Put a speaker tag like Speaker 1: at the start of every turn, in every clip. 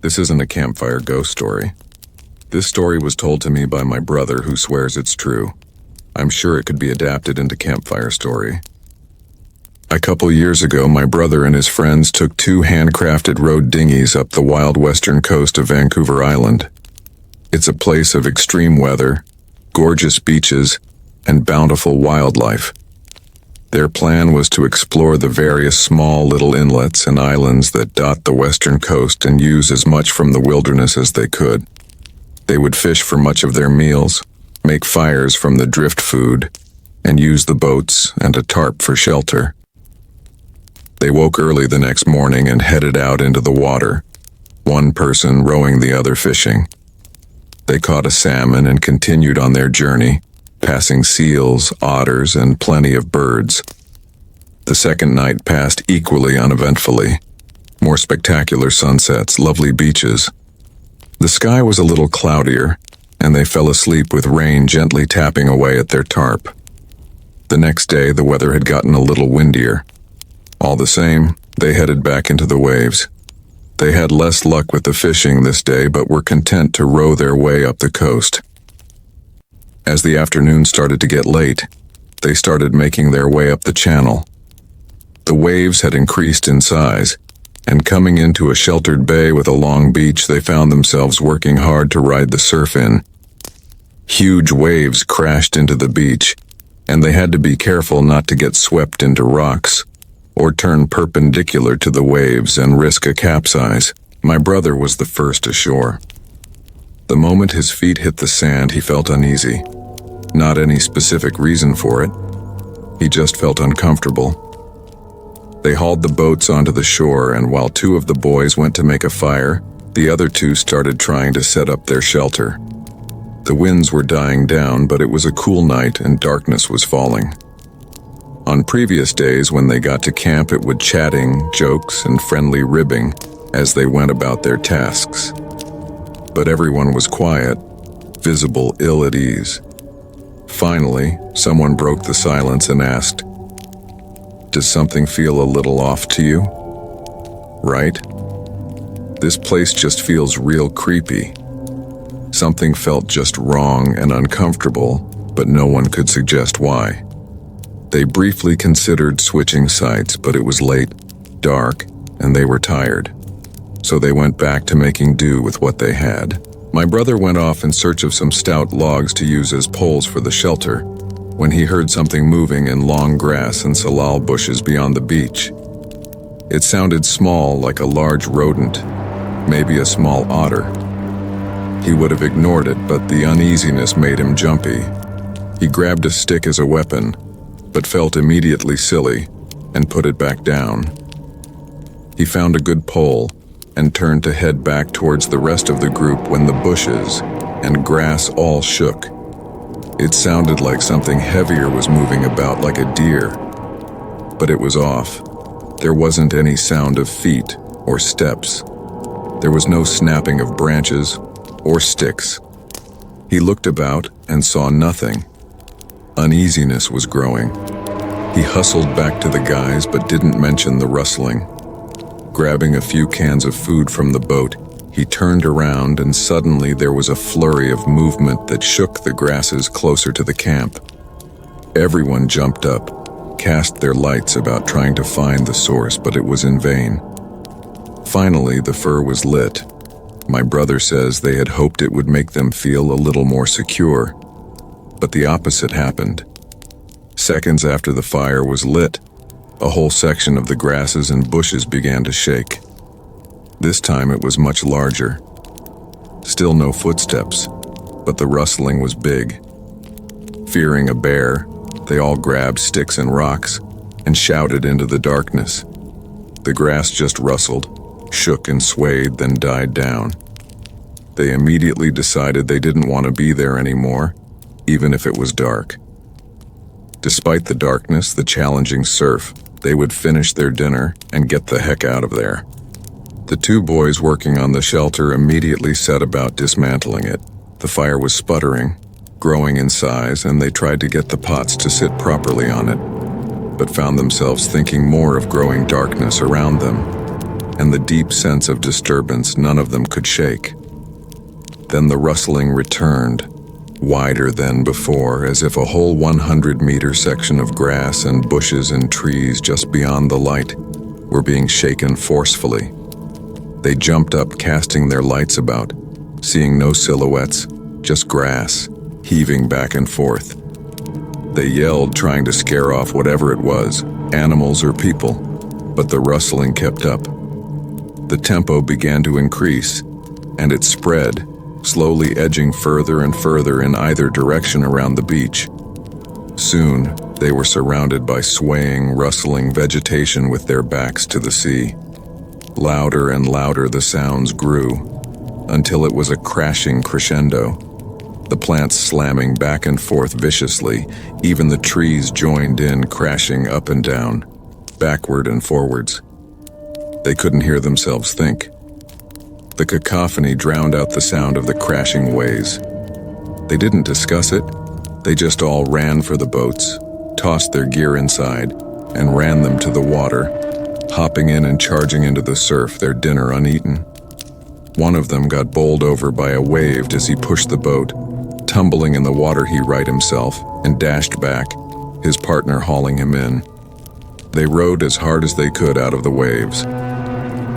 Speaker 1: This isn't a campfire ghost story. This story was told to me by my brother, who swears it's true. I'm sure it could be adapted into campfire story. A couple years ago, my brother and his friends took 2 handcrafted road dinghies up the wild western coast of Vancouver Island. It's a place of extreme weather, gorgeous beaches, and bountiful wildlife. Their plan was to explore the various small little inlets and islands that dot the western coast and use as much from the wilderness as they could. They would fish for much of their meals, make fires from the drift food, and use the boats and a tarp for shelter. They woke early the next morning and headed out into the water, one person rowing the other fishing. They caught a salmon and continued on their journey, passing seals, otters, and plenty of birds. The second night passed equally uneventfully. More spectacular sunsets, lovely beaches. The sky was a little cloudier, and they fell asleep with rain gently tapping away at their tarp. The next day, the weather had gotten a little windier. All the same, they headed back into the waves. They had less luck with the fishing this day, but were content to row their way up the coast. As the afternoon started to get late, they started making their way up the channel. The waves had increased in size, and coming into a sheltered bay with a long beach, they found themselves working hard to ride the surf in. Huge waves crashed into the beach, and they had to be careful not to get swept into rocks or turn perpendicular to the waves and risk a capsize. My brother was the first ashore. The moment his feet hit the sand, he felt uneasy. Not any specific reason for it. He just felt uncomfortable. They hauled the boats onto the shore, and while 2 of the boys went to make a fire, the other 2 started trying to set up their shelter. The winds were dying down, but it was a cool night and darkness was falling. On previous days when they got to camp, it would chatting, jokes, and friendly ribbing as they went about their tasks. But everyone was quiet, visible ill at ease. Finally, someone broke the silence and asked, "Does something feel a little off to you? Right? This place just feels real creepy." Something felt just wrong and uncomfortable, but no one could suggest why. They briefly considered switching sites, but it was late, dark, and they were tired. So they went back to making do with what they had. My brother went off in search of some stout logs to use as poles for the shelter, when he heard something moving in long grass and salal bushes beyond the beach. It sounded small, like a large rodent, maybe a small otter. He would have ignored it, but the uneasiness made him jumpy. He grabbed a stick as a weapon, but felt immediately silly and put it back down. He found a good pole and turned to head back towards the rest of the group when the bushes and grass all shook. It sounded like something heavier was moving about, like a deer. But it was off. There wasn't any sound of feet or steps. There was no snapping of branches or sticks. He looked about and saw nothing. Uneasiness was growing. He hustled back to the guys but didn't mention the rustling. Grabbing a few cans of food from the boat, he turned around and suddenly there was a flurry of movement that shook the grasses closer to the camp. Everyone jumped up, cast their lights about trying to find the source, but it was in vain. Finally, the fire was lit. My brother says they had hoped it would make them feel a little more secure, but the opposite happened. Seconds after the fire was lit, a whole section of the grasses and bushes began to shake. This time it was much larger. Still no footsteps, but the rustling was big. Fearing a bear, they all grabbed sticks and rocks and shouted into the darkness. The grass just rustled, shook and swayed, then died down. They immediately decided they didn't want to be there anymore, even if it was dark. Despite the darkness, the challenging surf, they would finish their dinner and get the heck out of there. The 2 boys working on the shelter immediately set about dismantling it. The fire was sputtering, growing in size, and they tried to get the pots to sit properly on it, but found themselves thinking more of growing darkness around them and the deep sense of disturbance none of them could shake. Then the rustling returned, wider than before, as if a whole 100-meter section of grass and bushes and trees just beyond the light were being shaken forcefully. They jumped up, casting their lights about, seeing no silhouettes, just grass, heaving back and forth. They yelled, trying to scare off whatever it was, animals or people, but the rustling kept up. The tempo began to increase, and it spread, slowly edging further and further in either direction around the beach. Soon, they were surrounded by swaying, rustling vegetation with their backs to the sea. Louder and louder the sounds grew, until it was a crashing crescendo. The plants slamming back and forth viciously, even the trees joined in, crashing up and down, backward and forwards. They couldn't hear themselves think. The cacophony drowned out the sound of the crashing waves. They didn't discuss it. They just all ran for the boats, tossed their gear inside, and ran them to the water, hopping in and charging into the surf, their dinner uneaten. One of them got bowled over by a wave as he pushed the boat, tumbling in the water he right himself, and dashed back, his partner hauling him in. They rowed as hard as they could out of the waves.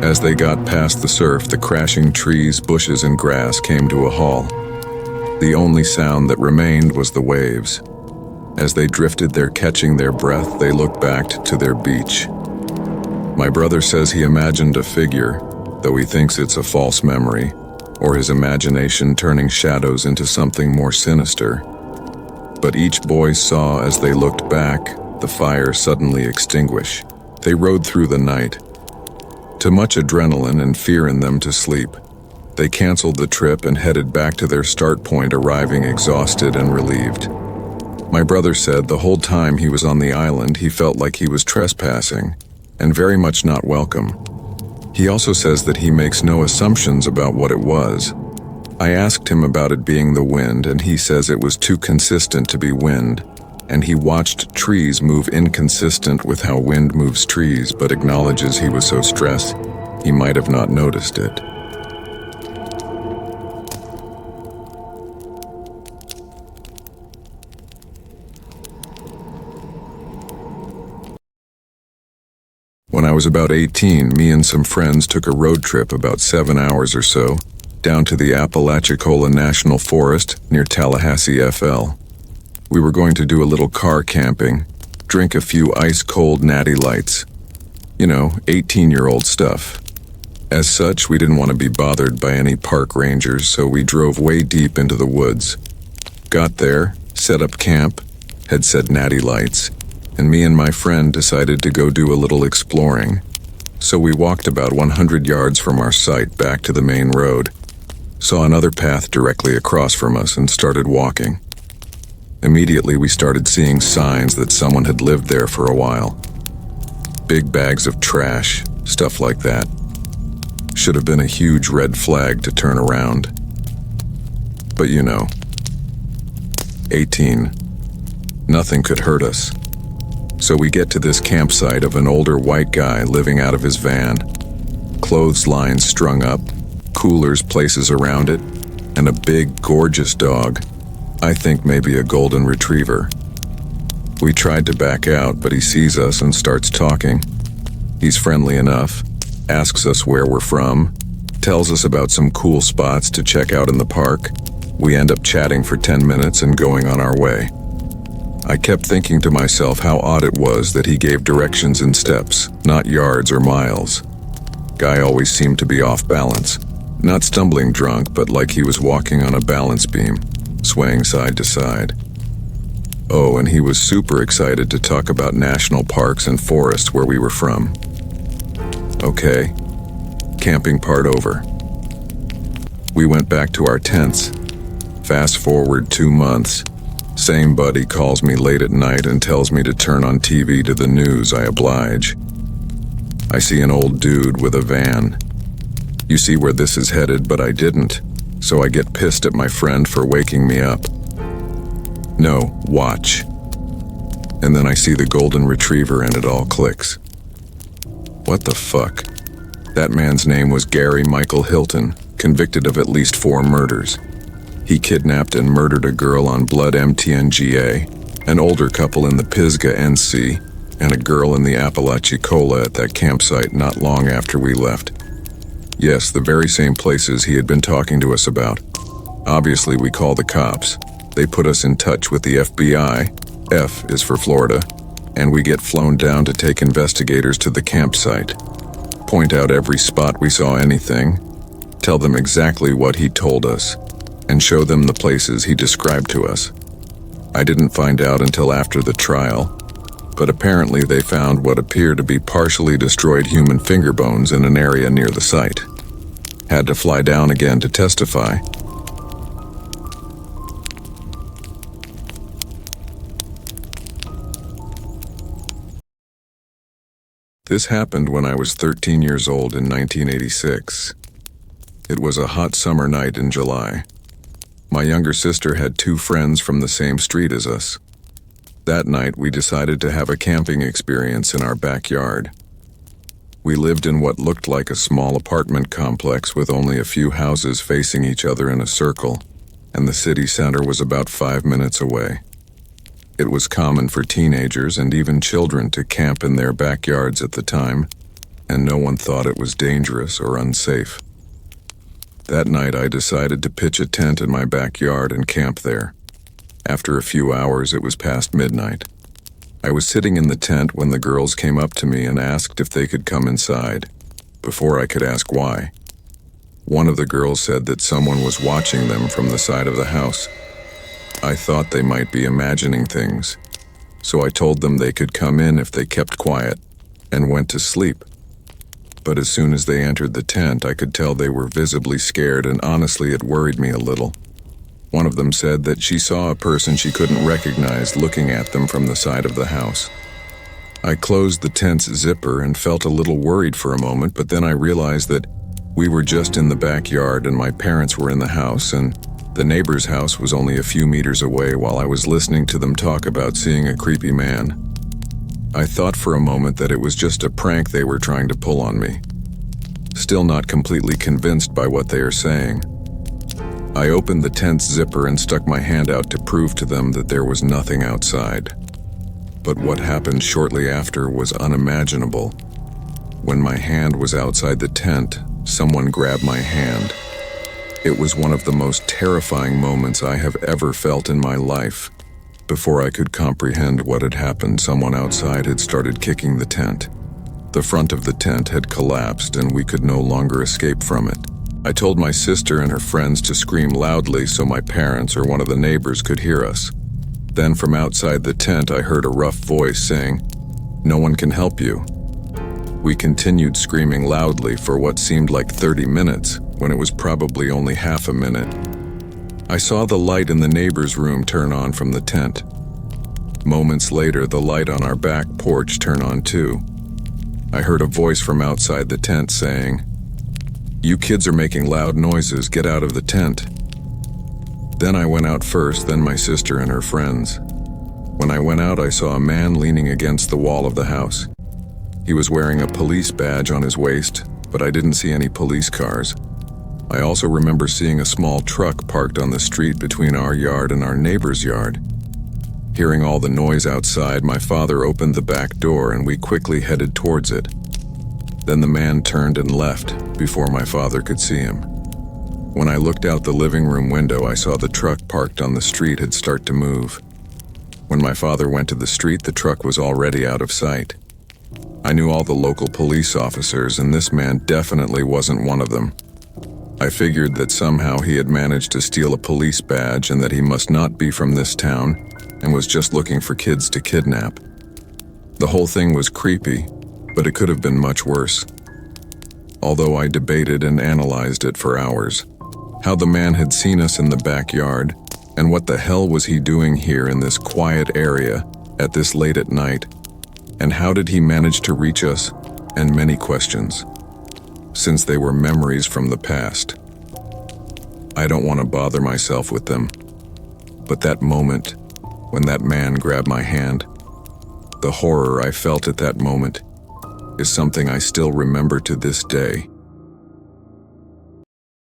Speaker 1: As they got past the surf, the crashing trees, bushes, and grass came to a halt. The only sound that remained was the waves. As they drifted there, catching their breath, they looked back to their beach. My brother says he imagined a figure, though he thinks it's a false memory, or his imagination turning shadows into something more sinister. But each boy saw, as they looked back, the fire suddenly extinguish. They rode through the night. Too much adrenaline and fear in them to sleep. They canceled the trip and headed back to their start point, arriving exhausted and relieved. My brother said the whole time he was on the island, he felt like he was trespassing, and very much not welcome. He also says that he makes no assumptions about what it was. I asked him about it being the wind, and he says it was too consistent to be wind, and he watched trees move inconsistent with how wind moves trees, but acknowledges he was so stressed he might have not noticed it. When I was about 18, me and some friends took a road trip about 7 hours or so down to the Apalachicola National Forest near Tallahassee, FL. We were going to do a little car camping, drink a few ice-cold natty lights. 18-year-old stuff. As such, we didn't want to be bothered by any park rangers, so we drove way deep into the woods. Got there, set up camp, had said natty lights, and me and my friend decided to go do a little exploring. So we walked about 100 yards from our site back to the main road, saw another path directly across from us, and started walking. Immediately we started seeing signs that someone had lived there for a while. Big bags of trash, stuff like that. Should have been a huge red flag to turn around. But 18. Nothing could hurt us. So we get to this campsite of an older white guy living out of his van. Clothes lines strung up, coolers, places around it, and a big, gorgeous dog. I think maybe a golden retriever. We tried to back out, but he sees us and starts talking. He's friendly enough, asks us where we're from, tells us about some cool spots to check out in the park. We end up chatting for 10 minutes and going on our way. I kept thinking to myself how odd it was that he gave directions in steps, not yards or miles. Guy always seemed to be off balance, not stumbling drunk, but like he was walking on a balance beam, swaying side to side. Oh, and he was super excited to talk about national parks and forests where we were from. Okay, camping part over. We went back to our tents. Fast forward 2 months. Same buddy calls me late at night and tells me to turn on TV to the news. I oblige. I see an old dude with a van. You see where this is headed, but I didn't, so I get pissed at my friend for waking me up. No, watch. And then I see the golden retriever and it all clicks. What the fuck? That man's name was Gary Michael Hilton, convicted of at least 4 murders. He kidnapped and murdered a girl on Blood MTNGA, an older couple in the Pisgah NC, and a girl in the Apalachicola at that campsite not long after we left. Yes, the very same places he had been talking to us about. Obviously, we call the cops. They put us in touch with the FBI, F is for Florida, and we get flown down to take investigators to the campsite. Point out every spot we saw anything, tell them exactly what he told us, and show them the places he described to us. I didn't find out until after the trial, but apparently they found what appear to be partially destroyed human finger bones in an area near the site. Had to fly down again to testify. This happened when I was 13 years old in 1986. It was a hot summer night in July. My younger sister had 2 friends from the same street as us. That night, we decided to have a camping experience in our backyard. We lived in what looked like a small apartment complex with only a few houses facing each other in a circle, and the city center was about 5 minutes away. It was common for teenagers and even children to camp in their backyards at the time, and no one thought it was dangerous or unsafe. That night, I decided to pitch a tent in my backyard and camp there. After a few hours, it was past midnight. I was sitting in the tent when the girls came up to me and asked if they could come inside, before I could ask why. One of the girls said that someone was watching them from the side of the house. I thought they might be imagining things, so I told them they could come in if they kept quiet, and went to sleep. But as soon as they entered the tent, I could tell they were visibly scared, and honestly, it worried me a little. One of them said that she saw a person she couldn't recognize looking at them from the side of the house. I closed the tent's zipper and felt a little worried for a moment, but then I realized that we were just in the backyard and my parents were in the house, and the neighbor's house was only a few meters away while I was listening to them talk about seeing a creepy man. I thought for a moment that it was just a prank they were trying to pull on me. Still not completely convinced by what they are saying. I opened the tent's zipper and stuck my hand out to prove to them that there was nothing outside. But what happened shortly after was unimaginable. When my hand was outside the tent, someone grabbed my hand. It was one of the most terrifying moments I have ever felt in my life. Before I could comprehend what had happened, someone outside had started kicking the tent. The front of the tent had collapsed and we could no longer escape from it. I told my sister and her friends to scream loudly so my parents or one of the neighbors could hear us. Then from outside the tent, I heard a rough voice saying, "No one can help you." We continued screaming loudly for what seemed like 30 minutes, when it was probably only half a minute. I saw the light in the neighbor's room turn on from the tent. Moments later, the light on our back porch turned on too. I heard a voice from outside the tent saying, "You kids are making loud noises, get out of the tent." Then I went out first, then my sister and her friends. When I went out, I saw a man leaning against the wall of the house. He was wearing a police badge on his waist, but I didn't see any police cars. I also remember seeing a small truck parked on the street between our yard and our neighbor's yard. Hearing all the noise outside, my father opened the back door and we quickly headed towards it. Then the man turned and left before my father could see him. When I looked out the living room window, I saw the truck parked on the street had started to move. When my father went to the street, the truck was already out of sight. I knew all the local police officers, and this man definitely wasn't one of them. I figured that somehow he had managed to steal a police badge and that he must not be from this town and was just looking for kids to kidnap. The whole thing was creepy, but it could have been much worse. Although I debated and analyzed it for hours, how the man had seen us in the backyard, and what the hell was he doing here in this quiet area at this late at night, and how did he manage to reach us, and many questions, since they were memories from the past. I don't want to bother myself with them, but that moment, when that man grabbed my hand, the horror I felt at that moment, is something I still remember to this day.